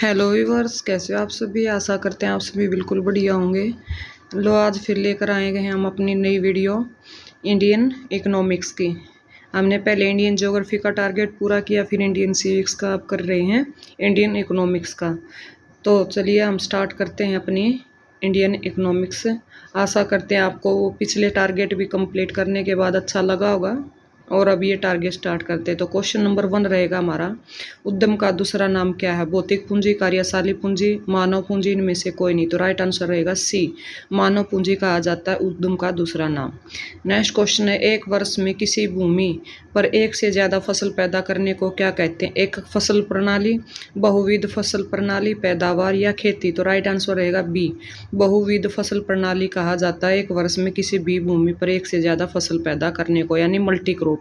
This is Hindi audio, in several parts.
हेलो व्यूअर्स, कैसे हो आप सभी। आशा करते हैं आप सभी बिल्कुल बढ़िया होंगे। लो आज फिर लेकर आए गए हैं हम अपनी नई वीडियो इंडियन इकोनॉमिक्स की। हमने पहले इंडियन ज्योग्राफी का टारगेट पूरा किया, फिर इंडियन सिविक्स का अब कर रहे हैं इंडियन इकोनॉमिक्स का। तो चलिए हम स्टार्ट करते हैं अपनी इंडियन इकोनॉमिक्स। आशा करते हैं आपको वो पिछले टारगेट भी कंप्लीट करने के बाद अच्छा लगा होगा। और अब ये टारगेट स्टार्ट करते हैं। तो क्वेश्चन नंबर 1 रहेगा हमारा, उद्यम का दूसरा नाम क्या है। भौतिक पूंजी, कार्यशाली पूंजी, मानव पूंजी, इनमें से कोई नहीं। तो राइट आंसर रहेगा सी, मानव पूंजी कहा जाता है उद्यम का दूसरा नाम। नेक्स्ट क्वेश्चन है, एक वर्ष में किसी भूमि पर एक से ज्यादा फसल पैदा करने को क्या कहते हैं। एक फसल प्रणाली, बहुविध फसल प्रणाली, पैदावार या खेती। तो राइट आंसर रहेगा बी, बहुविध फसल प्रणाली कहा जाता है एक वर्ष में किसी भी भूमि पर एक से ज्यादा फसल पैदा करने को, यानी मल्टी क्रॉपिंग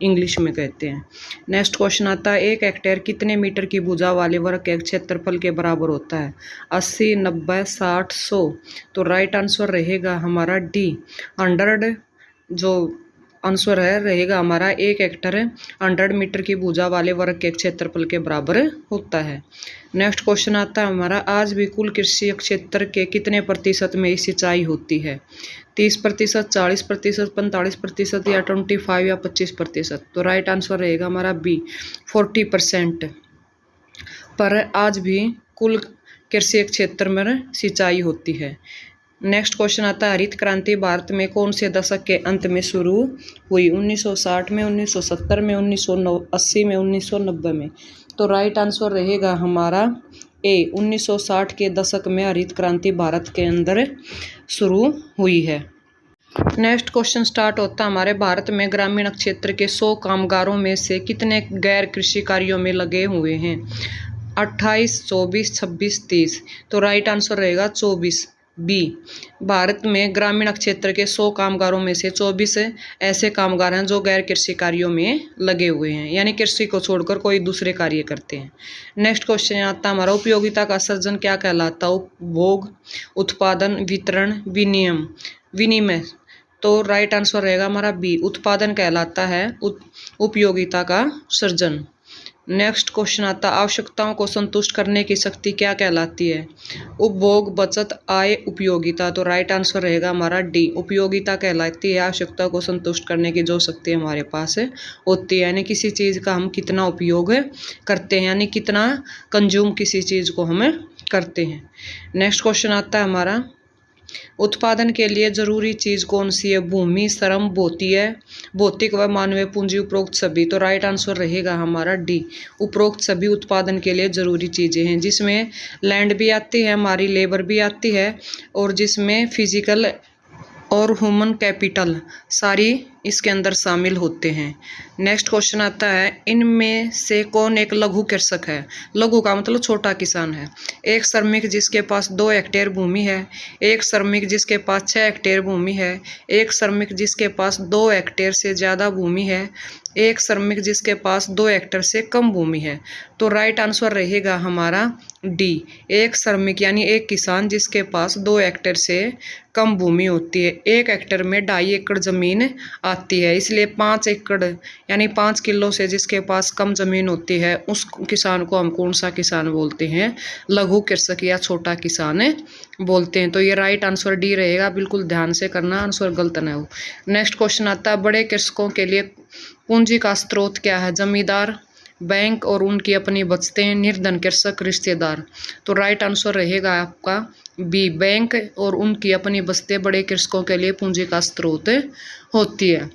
इंग्लिश में कहते हैं। नेक्स्ट क्वेश्चन आता है, एक हेक्टेयर कितने मीटर की भुजा वाले वर्ग के क्षेत्रफल के बराबर होता है। 80, 90, 60, 100। तो राइट आंसर रहेगा हमारा डी, 100। जो आंसर है रहेगा हमारा, एक हेक्टर 100 मीटर की भुजा वाले वर्ग के क्षेत्रफल के बराबर होता है। नेक्स्ट क्वेश्चन आता है हमारा, आज भी कुल कृषि क्षेत्र के कितने प्रतिशत में सिंचाई होती है। 30%, 40%, 45% या 25 या 25%। तो राइट आंसर रहेगा हमारा बी, 40% पर आज भी कुल कृषि क्षेत्र में सिंचाई होती है। नेक्स्ट क्वेश्चन आता है, हरित क्रांति भारत में कौन से दशक के अंत में शुरू हुई। 1960 में, 1970 में, 1980 में, 1990 में। तो राइट आंसर रहेगा हमारा ए, 1960 के दशक में हरित क्रांति भारत के अंदर शुरू हुई है। नेक्स्ट क्वेश्चन स्टार्ट होता है हमारे, भारत में ग्रामीण क्षेत्र के 100 कामगारों में से कितने गैर कृषि कार्यों में लगे हुए हैं। 28, 24, 26, 30। तो राइट आंसर रहेगा 24 बी। भारत में ग्रामीण क्षेत्र के 100 कामगारों में से 24 ऐसे कामगार हैं जो गैर कृषि कार्यों में लगे हुए हैं, यानी कृषि को छोड़कर कोई दूसरे कार्य करते हैं। नेक्स्ट क्वेश्चन आता है हमारा, उपयोगिता का सृजन क्या कहलाता है। उपभोग, उत्पादन, वितरण, विनिमय। तो राइट आंसर रहेगा हमारा बी, उत्पादन कहलाता है उपयोगिता का सृजन। नेक्स्ट क्वेश्चन आता है, आवश्यकताओं को संतुष्ट करने की शक्ति क्या कहलाती है। उपभोग, बचत, आय, उपयोगिता। तो राइट आंसर रहेगा हमारा डी, उपयोगिता कहलाती है आवश्यकता को संतुष्ट करने की जो शक्ति हमारे पास होती है, यानी किसी चीज़ का हम कितना उपयोग करते हैं, यानी कितना कंज्यूम किसी चीज़ को हम करते हैं। नेक्स्ट क्वेश्चन आता है हमारा, उत्पादन के लिए जरूरी चीज कौन सी है। भूमि, श्रम, भौतिक व मानवीय पूंजी, उपरोक्त सभी। तो राइट आंसर रहेगा हमारा डी, उपरोक्त सभी उत्पादन के लिए जरूरी चीजें हैं, जिसमें लैंड भी आती है, हमारी लेबर भी आती है, और जिसमें फिजिकल और ह्यूमन कैपिटल सारी इसके अंदर शामिल होते हैं। नेक्स्ट क्वेश्चन आता है, इनमें से कौन एक लघु कृषक है। लघु का मतलब छोटा किसान है। एक श्रमिक जिसके पास 2 हेक्टेयर भूमि है, एक श्रमिक जिसके पास 6 हेक्टेयर भूमि है, एक श्रमिक जिसके पास 2 हेक्टेयर से ज़्यादा भूमि है, एक श्रमिक जिसके पास 2 हेक्टेयर से कम भूमि है। तो राइट आंसर रहेगा हमारा डी, एक श्रमिक यानी एक किसान जिसके पास 2 हेक्टेयर से कम भूमि होती है। 1 हेक्टेयर में 2.5 एकड़ जमीन आती है, इसलिए 5 एकड़ यानी 5 किलो से जिसके पास कम जमीन होती है उस किसान को हम कौन सा किसान बोलते हैं, लघु कृषक या छोटा किसान बोलते हैं। तो ये राइट आंसर डी रहेगा, बिल्कुल ध्यान से करना, आंसर गलत ना हो। नेक्स्ट क्वेश्चन आता है, बड़े कृषकों के लिए पूंजी का स्रोत क्या है। जमींदार, बैंक और उनकी अपनी बचतें, निर्धन कृषक, रिश्तेदार। तो राइट आंसर रहेगा आपका बी, बैंक और उनकी अपनी बचतें बड़े कृषकों के लिए पूंजी का स्रोत होती है।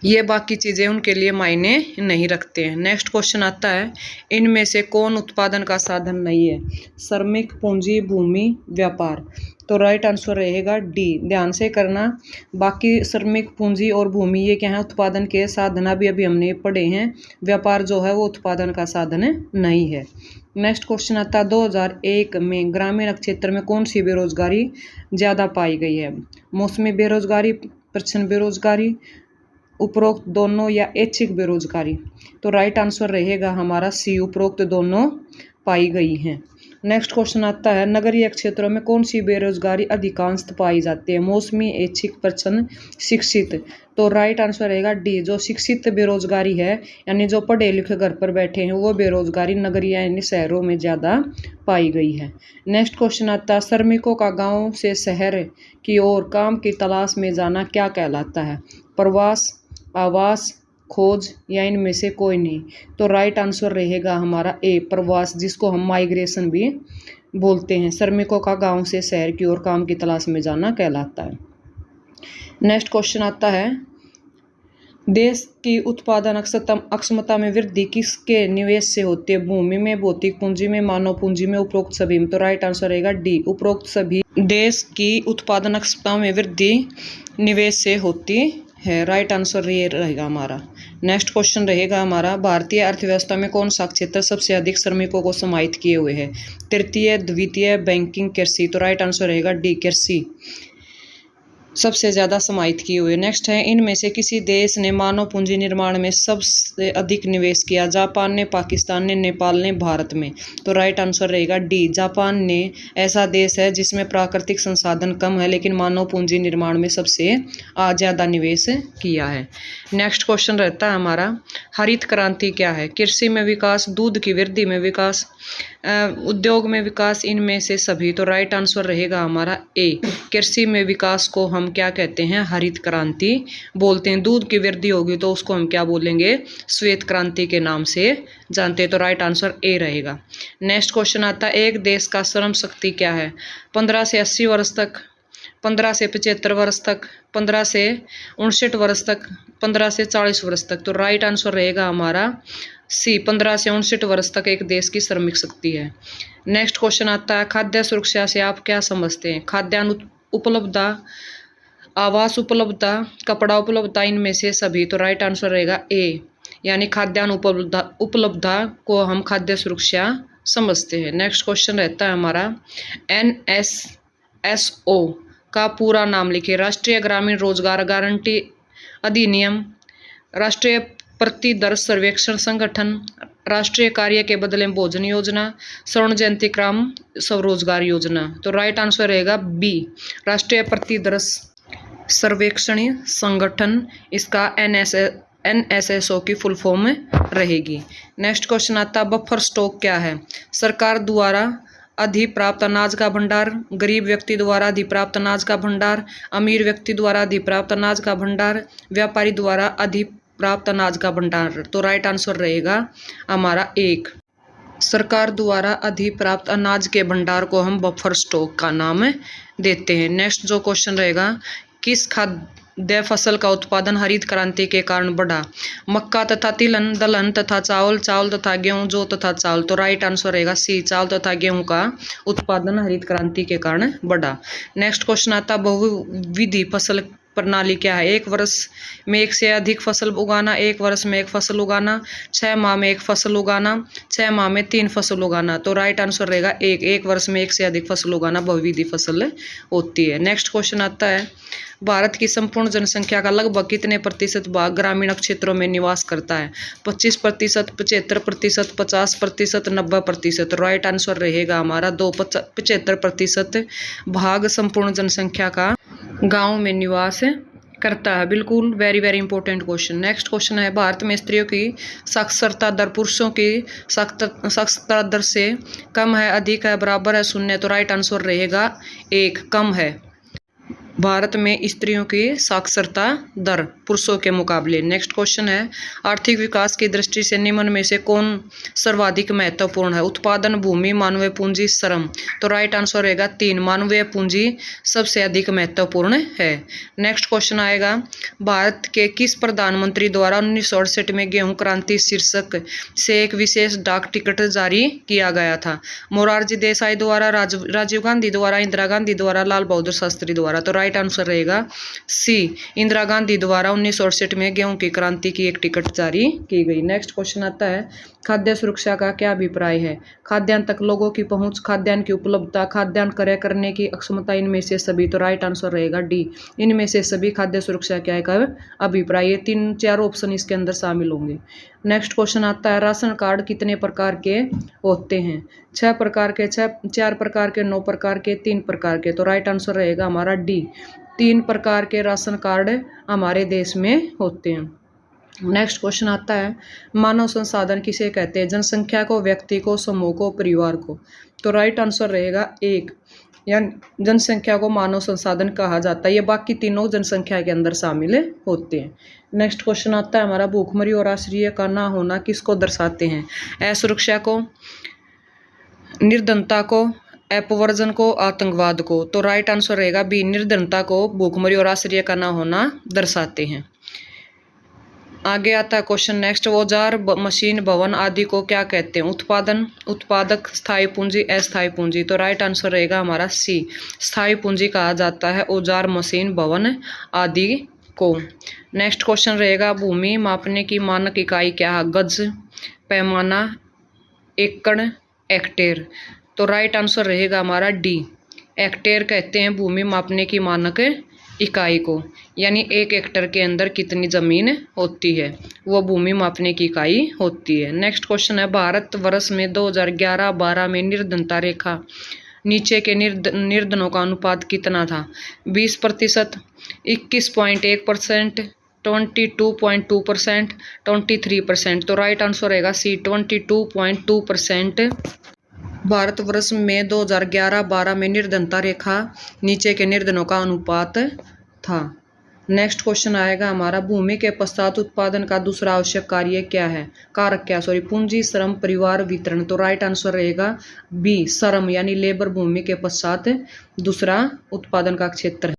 ये बाकी चीज़ें उनके लिए मायने नहीं रखते हैं। नेक्स्ट क्वेश्चन आता है, इनमें से कौन उत्पादन का साधन नहीं है। श्रमिक, पूंजी, भूमि, व्यापार। तो राइट आंसर रहेगा डी, ध्यान से करना। बाकी श्रमिक, पूंजी और भूमि ये क्या है, उत्पादन के साधन अभी हमने पढ़े हैं। व्यापार जो है वो उत्पादन का साधन नहीं है। नेक्स्ट क्वेश्चन आता है, 2001 में ग्रामीण क्षेत्र में कौन सी बेरोजगारी ज़्यादा पाई गई है। मौसमी बेरोजगारी, प्रच्छन्न बेरोजगारी, उपरोक्त दोनों या ऐच्छिक बेरोजगारी। तो राइट आंसर रहेगा हमारा सी, उपरोक्त दोनों पाई गई हैं। नेक्स्ट क्वेश्चन आता है नगरीय क्षेत्रों में कौन सी बेरोजगारी अधिकांशतः पाई जाती है? मौसमी, ऐच्छिक, प्रच्छन्न, शिक्षित। तो राइट आंसर रहेगा डी, जो शिक्षित बेरोजगारी है, यानी जो पढ़े लिखे घर पर बैठे हैं, वो बेरोजगारी नगरीय यानी शहरों में ज़्यादा पाई गई है। नेक्स्ट क्वेश्चन आता है श्रमिकों का गाँव से शहर की ओर काम की तलाश में जाना क्या कहलाता है? प्रवास, आवास, खोज या इनमें से कोई नहीं। तो राइट आंसर रहेगा हमारा ए, प्रवास, जिसको हम माइग्रेशन भी बोलते हैं। श्रमिकों का गांव से शहर की ओर काम की तलाश में जाना कहलाता है। नेक्स्ट क्वेश्चन आता है देश की उत्पादन अक्षमता में वृद्धि किसके निवेश से होती है? भूमि में, भौतिक पूंजी में, मानव पूंजी में, उपरोक्त सभी में। तो राइट आंसर रहेगा डी, उपरोक्त सभी। देश की उत्पादन अक्षमता में वृद्धि निवेश से होती है। राइट आंसर ये रहेगा हमारा। नेक्स्ट क्वेश्चन रहेगा हमारा भारतीय अर्थव्यवस्था में कौन सा क्षेत्र सबसे अधिक श्रमिकों को समाहित किए हुए है? तृतीय, द्वितीय, बैंकिंग, कृषि। तो राइट आंसर रहेगा डी, कृषि सबसे ज़्यादा समाहित किए हुए। नेक्स्ट है इनमें से किसी देश ने मानव पूंजी निर्माण में सबसे अधिक निवेश किया? जापान ने, पाकिस्तान ने, नेपाल ने, भारत में। तो राइट आंसर रहेगा डी, जापान ने ऐसा देश है जिसमें प्राकृतिक संसाधन कम है लेकिन मानव पूंजी निर्माण में सबसे ज़्यादा निवेश किया है। नेक्स्ट क्वेश्चन रहता है हमारा हरित क्रांति क्या है? कृषि में विकास, दूध की वृद्धि में विकास, उद्योग में विकास, इनमें से सभी। तो राइट आंसर रहेगा हमारा ए, कृषि में विकास को हम क्या कहते हैं? हरित क्रांति बोलते हैं। दूध की वृद्धि होगी तो उसको हम क्या बोलेंगे? श्वेत क्रांति के नाम से जानते हैं। तो राइट आंसर ए रहेगा। नेक्स्ट क्वेश्चन आता है एक देश का श्रम शक्ति क्या है? 15 से 80 वर्ष तक, 15 से 75 वर्ष तक, 15 से 59 वर्ष तक, 15 से 40 वर्ष तक। तो राइट आंसर रहेगा हमारा सी, 15 से 59 वर्ष तक एक देश की श्रमिक शक्ति है। नेक्स्ट क्वेश्चन आता है खाद्य सुरक्षा से आप क्या समझते हैं? खाद्यान्न उपलब्धता, आवास उपलब्धता, कपड़ा उपलब्धता, इनमें से सभी। तो राइट आंसर रहेगा ए, यानी खाद्यान्न उपलब्धता को हम खाद्य सुरक्षा समझते हैं। नेक्स्ट क्वेश्चन रहता है हमारा NSSO का पूरा नाम लिखिए। राष्ट्रीय ग्रामीण रोजगार गारंटी अधिनियम, राष्ट्रीय प्रतिदर सर्वेक्षण संगठन, राष्ट्रीय कार्य के बदले भोजन योजना, स्वर्ण जयंती ग्राम स्वरोजगार योजना। तो राइट आंसर रहेगा बी, राष्ट्रीय प्रतिदर सर्वेक्षण संगठन, इसका NSSO की फुल फॉर्म रहेगी। नेक्स्ट क्वेश्चन आता है बफर स्टॉक क्या है? सरकार द्वारा अधिप्राप्त अनाज का भंडार, गरीब व्यक्ति द्वारा अधिप्राप्त अनाज का भंडार, अमीर व्यक्ति द्वारा अधिप्राप्त अनाज का भंडार, व्यापारी द्वारा अधिप्राप्त अनाज का भंडार। तो राइट आंसर रहेगा हमारा एक, सरकार द्वारा अधिप्राप्त अनाज के भंडार को हम बफर स्टॉक का नाम देते हैं। नेक्स्ट जो क्वेश्चन रहेगा किस खाद्य फसल का उत्पादन हरित क्रांति के कारण बढ़ा? मक्का तथा तिलहन, दलहन तथा चावल, चावल तथा गेहूं, जौ तथा चावल। तो राइट आंसर रहेगा सी, चावल तथा गेहूं का उत्पादन हरित क्रांति के कारण बढ़ा। नेक्स्ट क्वेश्चन आता बहुविधि फसल प्रणाली क्या है? एक वर्ष में एक से अधिक फसल उगाना, एक वर्ष में एक फसल उगाना, 6 माह में एक फसल उगाना, 6 माह में 3 फसल उगाना। तो राइट आंसर रहेगा एक वर्ष में एक से अधिक फसल उगाना बहुविधि फसल होती है। नेक्स्ट क्वेश्चन आता है भारत की संपूर्ण जनसंख्या का लगभग कितने प्रतिशत भाग ग्रामीण क्षेत्रों में निवास करता है? 25%, 75%, 50%, 90%। राइट आंसर रहेगा हमारा 75% भाग संपूर्ण जनसंख्या का गांव में निवास करता है। बिल्कुल very very important question. Next question है भारत में स्त्रियों की साक्षरता दर पुरुषों की साक्षरता दर से कम है, अधिक है, बराबर है, शून्य। तो राइट आंसर रहेगा एक, कम है। भारत में स्त्रियों की साक्षरता दर पुरुषों के मुकाबले। नेक्स्ट क्वेश्चन है आर्थिक विकास की दृष्टि से निम्न में से कौन सर्वाधिक महत्वपूर्ण है? उत्पादन, भूमि, मानवीय पूंजी, श्रम। तो राइट आंसर रहेगा 3, मानवीय पूंजी सबसे अधिक महत्वपूर्ण है। नेक्स्ट क्वेश्चन आएगा भारत के किस प्रधानमंत्री द्वारा 1968 में गेहूं क्रांति शीर्षक से एक विशेष डाक टिकट जारी किया गया था? मोरारजी देसाई द्वारा, राजीव गांधी द्वारा, इंदिरा गांधी द्वारा, लाल बहादुर शास्त्री द्वारा। तो राइट आंसर रहेगा सी, इंदिरा गांधी द्वारा 1968 में गेहूं की क्रांति की एक टिकट जारी की गई। नेक्स्ट क्वेश्चन आता है खाद्य सुरक्षा का क्या अभिप्राय है? खाद्यान्न तक लोगों की पहुंच, खाद्यान्न की उपलब्धता, खाद्यान्न क्रय करने की अक्षमता, इनमें से सभी। तो राइट आंसर रहेगा डी, इनमें से सभी खाद्य सुरक्षा क्या है का अभिप्राय। ये 3-4 ऑप्शन इसके अंदर शामिल होंगे। नेक्स्ट क्वेश्चन आता है, राशन कार्ड कितने प्रकार के होते हैं? 6 प्रकार के, 4 प्रकार के, 9 प्रकार के, 3 प्रकार के। तो राइट आंसर रहेगा हमारा डी, 3 प्रकार के राशन कार्ड हमारे देश में होते हैं। नेक्स्ट क्वेश्चन आता है, मानव संसाधन किसे कहते हैं? जनसंख्या को, व्यक्ति को, समूह को, परिवार को। तो राइट आंसर रहेगा एक, यानी जनसंख्या को मानव संसाधन कहा जाता है। ये बाकी तीनों जनसंख्या के अंदर शामिल होते हैं। नेक्स्ट क्वेश्चन आता है हमारा, भूखमरी और आश्रय का ना होना किसको दर्शाते हैं? असुरक्षा को, निर्धनता को, अपवर्जन को, आतंकवाद को। तो राइट आंसर रहेगा बी, निर्धनता को भूखमरी और आश्रय का ना होना दर्शाते हैं। आगे आता है क्वेश्चन नेक्स्ट, औजार, मशीन, भवन आदि को क्या कहते हैं? उत्पादन, उत्पादक, स्थायी पूंजी, अस्थायी पूंजी। तो राइट आंसर रहेगा हमारा सी, स्थायी पूंजी कहा जाता है औजार, मशीन, भवन आदि को। नेक्स्ट क्वेश्चन रहेगा, भूमि मापने की मानक इकाई क्या है? गज, पैमाना, एकड़, हेक्टेयर। तो राइट आंसर रहेगा हमारा डी, हेक्टेयर कहते हैं भूमि मापने की मानक इकाई को, यानी 1 हेक्टेयर के अंदर कितनी जमीन होती है वो भूमि मापने की इकाई होती है। नेक्स्ट क्वेश्चन है, भारत वर्ष में 2011-12 में निर्धनता रेखा नीचे के निर्धनों का अनुपात कितना था? 20%, 21.1%, 22.2%, 23%। तो राइट आंसर रहेगा सी, 22.2%। भारतवर्ष में 2011-12 में निर्धनता रेखा नीचे के निर्धनों का अनुपात था। नेक्स्ट क्वेश्चन आएगा हमारा, भूमि के पश्चात उत्पादन का दूसरा आवश्यक कार्य क्या है? कारक क्या, पूंजी, श्रम, परिवार, वितरण। तो राइट आंसर रहेगा बी, श्रम यानी लेबर भूमि के पश्चात दूसरा उत्पादन का क्षेत्र है।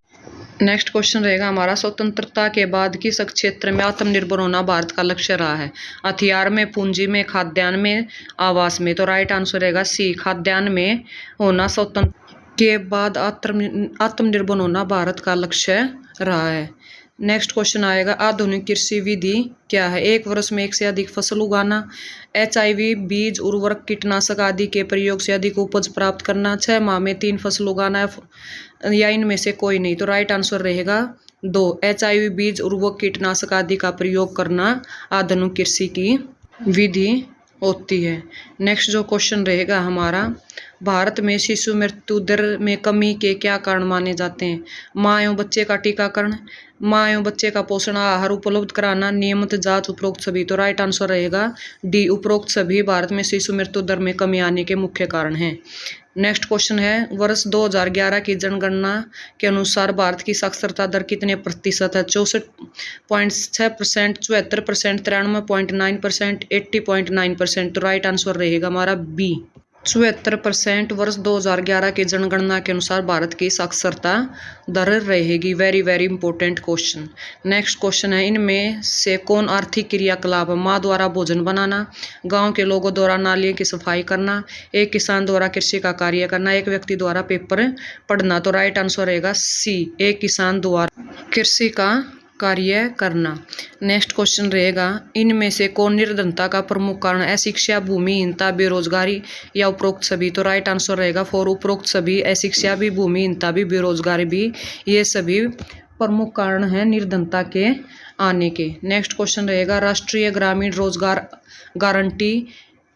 नेक्स्ट क्वेश्चन रहेगा हमारा, स्वतंत्रता के बाद किस क्षेत्र में आत्मनिर्भर होना भारत का लक्ष्य रहा है? हथियार में, पूंजी में, खाद्यान्न में, आवास में। तो राइट आंसर रहेगा सी, खाद्यान्न में होना स्वतंत्र के बाद आत्मनिर्भर होना भारत का लक्ष्य रहा है। नेक्स्ट क्वेश्चन आएगा, आधुनिक कृषि विधि क्या है? 1 वर्ष में 1 से अधिक फसल उगाना, HIV, बीज, उर्वरक, कीटनाशक आदि के प्रयोग से अधिक उपज प्राप्त करना, 6 माह में 3 फसल उगाना, या इनमें से कोई नहीं। तो राइट आंसर रहेगा 2, HIV, बीज, उर्वरक, कीटनाशक आदि का प्रयोग करना आधुनिक कृषि की विधि होती है। नेक्स्ट जो क्वेश्चन रहेगा हमारा, भारत में शिशु मृत्यु दर में कमी के क्या कारण माने जाते हैं? माँ एवं बच्चे का टीकाकरण, माँ एवं बच्चे का पोषण आहार उपलब्ध कराना, नियमित जांच, उपरोक्त सभी। तो राइट आंसर रहेगा डी, उपरोक्त सभी भारत में शिशु मृत्यु दर में कमी आने के मुख्य कारण हैं। नेक्स्ट क्वेश्चन है, वर्ष 2011 की जनगणना के अनुसार भारत की साक्षरता दर कितने प्रतिशत है? 64.6%, 74%, 93.9%, 80.9%। तो राइट आंसर रहेगा हमारा बी, 74% वर्ष 2011 की जनगणना के अनुसार भारत की साक्षरता दर रहेगी। Very very important question. Next question है, इनमें से कौन आर्थिक क्रियाकलाप? माँ द्वारा भोजन बनाना, गांव के लोगों द्वारा नालियों की सफाई करना, एक किसान द्वारा कृषि का कार्य करना, एक व्यक्ति द्वारा पेपर पढ़ना। तो राइट आंसर रहेगा सी, एक किसान द्वारा कृषि का कार्य करना। नेक्स्ट क्वेश्चन रहेगा, इनमें से कौन निर्धनता का प्रमुख कारण? अशिक्षा, भूमिहीनता, बेरोजगारी या उपरोक्त सभी। तो राइट आंसर रहेगा फॉर उपरोक्त सभी। अशिक्षा भी, भूमिहीनता भी, बेरोजगारी भी, ये सभी प्रमुख कारण हैं निर्धनता के आने के। नेक्स्ट क्वेश्चन रहेगा, राष्ट्रीय ग्रामीण रोजगार गारंटी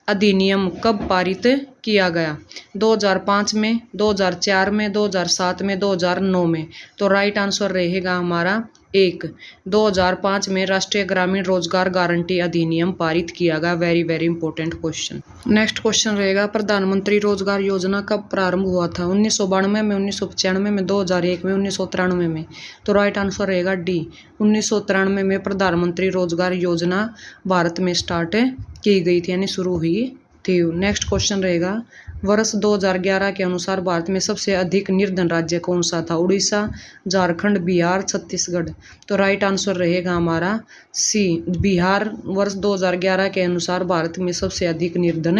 अधिनियम कब पारित किया गया? 2005 में, 2004 में, 2007 में, 2009 में। तो राइट आंसर रहेगा हमारा 1, 2005 में राष्ट्रीय ग्रामीण रोजगार गारंटी अधिनियम पारित किया गया। Very very important question. Next question रहेगा, प्रधानमंत्री रोजगार योजना कब प्रारंभ हुआ था? 1992 में, 1995 में, 2001 में, 1993 में। तो राइट आंसर रहेगा डी, 1993 में प्रधानमंत्री रोजगार योजना भारत में स्टार्ट की गई थी, यानी शुरू हुई थी। नेक्स्ट क्वेश्चन रहेगा, वर्ष 2011 के अनुसार भारत में सबसे अधिक निर्धन राज्य कौन सा था? उड़ीसा, झारखंड, बिहार, छत्तीसगढ़। तो राइट आंसर रहेगा हमारा सी, बिहार वर्ष 2011 के अनुसार भारत में सबसे अधिक निर्धन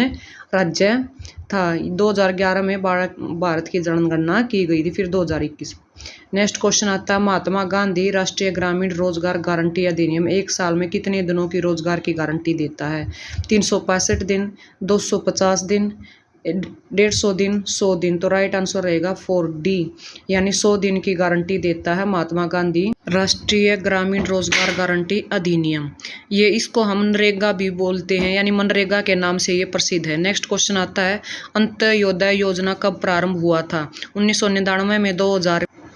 राज्य था। 2011 में भारत की जनगणना की गई थी, फिर 2021। नेक्स्ट क्वेश्चन आता है महात्मा गांधी राष्ट्रीय ग्रामीण रोजगार गारंटी अधिनियम 1 साल में कितने दिनों की रोजगार की गारंटी देता है? 365 दिन, 250 दिन, 150 दिन, 100 दिन। तो राइट आंसर रहेगा 4D, यानी 100 दिन की गारंटी देता है महात्मा गांधी राष्ट्रीय ग्रामीण रोजगार गारंटी अधिनियम। ये इसको हम मनरेगा भी बोलते हैं, यानी मनरेगा के नाम से ये प्रसिद्ध है। नेक्स्ट क्वेश्चन आता है अंत्योदय योजना कब प्रारंभ हुआ था? 1999 में,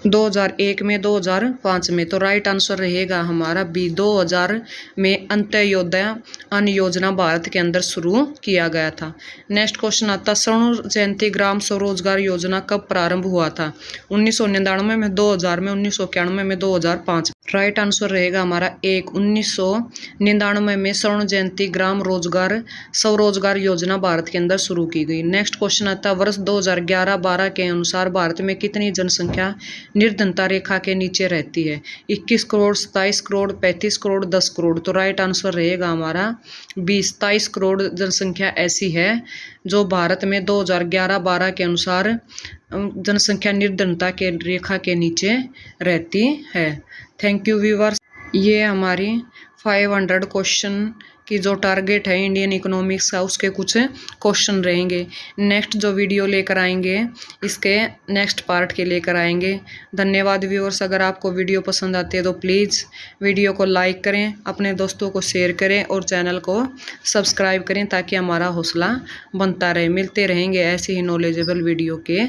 2001 में, 2005 में। तो राइट आंसर रहेगा हमारा बी, 2000 में अंत्योदय अन्न योजना भारत के अंदर शुरू किया गया था। नेक्स्ट क्वेश्चन आता स्वर्ण जयंती ग्राम स्वरोजगार योजना कब प्रारंभ हुआ था? 1999 में, 2000 में, 1991 में, 2005। राइट आंसर रहेगा हमारा 1999 में स्वर्ण जयंती ग्राम रोजगार स्वरोजगार योजना भारत के अंदर शुरू की गई। नेक्स्ट क्वेश्चन आता है वर्ष 2011-12 के अनुसार भारत में कितनी जनसंख्या निर्धनता रेखा के नीचे रहती है? 21 करोड़, 27 करोड़, 35 करोड़, 10 करोड़। तो राइट आंसर रहेगा हमारा 27 करोड़ जनसंख्या ऐसी है जो भारत में 2011-12 के अनुसार जनसंख्या निर्धनता के रेखा के नीचे रहती है। Thank you viewers. ये हमारी 500 क्वेश्चन की जो टारगेट है इंडियन इकोनॉमिक्स का, उसके कुछ क्वेश्चन रहेंगे। नेक्स्ट जो वीडियो लेकर आएंगे इसके नेक्स्ट पार्ट के लेकर आएंगे। धन्यवाद व्यूअर्स। अगर आपको वीडियो पसंद आती है तो प्लीज़ वीडियो को लाइक करें, अपने दोस्तों को शेयर करें और चैनल को सब्सक्राइब करें ताकि हमारा हौसला बनता रहे। मिलते रहेंगे ऐसे ही नॉलेजेबल वीडियो के